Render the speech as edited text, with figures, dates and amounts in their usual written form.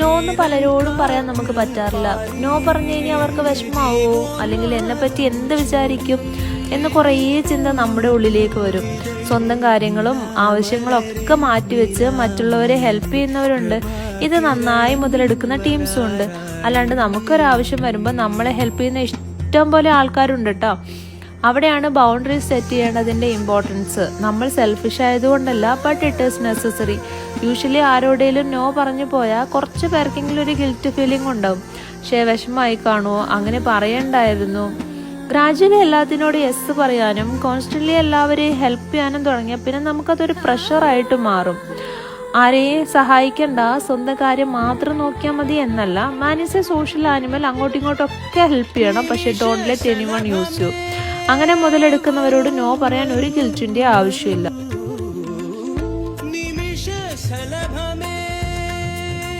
No എന്ന് പലരോടും പറയാൻ നമുക്ക് പറ്റാറില്ല. നോ പറഞ്ഞു കഴിഞ്ഞാൽ അവർക്ക് വിഷമാവോ, അല്ലെങ്കിൽ എന്നെപ്പറ്റി എന്ത് വിചാരിക്കും എന്ന് കുറേ ചിന്ത നമ്മുടെ ഉള്ളിലേക്ക് വരും. സ്വന്തം കാര്യങ്ങളും ആവശ്യങ്ങളും ഒക്കെ മാറ്റിവെച്ച് മറ്റുള്ളവരെ ഹെൽപ്പ് ചെയ്യുന്നവരുണ്ട്. ഇത് നന്നായി മുതലെടുക്കുന്ന ടീംസും ഉണ്ട്. അല്ലാണ്ട് നമുക്കൊരാവശ്യം വരുമ്പോൾ നമ്മളെ ഹെൽപ്പ് ചെയ്യുന്ന ഇഷ്ടം പോലെ ആൾക്കാരുണ്ട് കേട്ടോ. അവിടെയാണ് ബൗണ്ടറീസ് സെറ്റ് ചെയ്യേണ്ടതിൻ്റെ ഇമ്പോർട്ടൻസ്. നമ്മൾ സെൽഫിഷ് ആയതുകൊണ്ടല്ല, but it is necessary. Usually ആരോടേലും നോ പറഞ്ഞു പോയാൽ കുറച്ച് പേർക്കെങ്കിലും ഒരു ഗിൽറ്റ് ഫീലിംഗ് ഉണ്ടാവും. പക്ഷേ വിഷമമായി കാണുമോ, അങ്ങനെ പറയണ്ടായിരുന്നു. ഗ്രാജുവലി എല്ലാത്തിനോട് യെസ് പറയാനും കോൺസ്റ്റന്റ്ലി എല്ലാവരെയും ഹെൽപ്പ് ചെയ്യാനും തുടങ്ങിയ പിന്നെ നമുക്കതൊരു പ്രഷറായിട്ട് മാറും. ആരെയും സഹായിക്കണ്ട, സ്വന്തം കാര്യം മാത്രം നോക്കിയാൽ മതി എന്നല്ല. Man is a social animal. അങ്ങോട്ടും ഇങ്ങോട്ടൊക്കെ ഹെൽപ്പ് ചെയ്യണം, പക്ഷേ don't let anyone use you. അങ്ങനെ മുതലെടുക്കുന്നവരോട് നോ പറയാൻ ഒരു ഗിൽറ്റിൻ്റെ ആവശ്യമില്ല.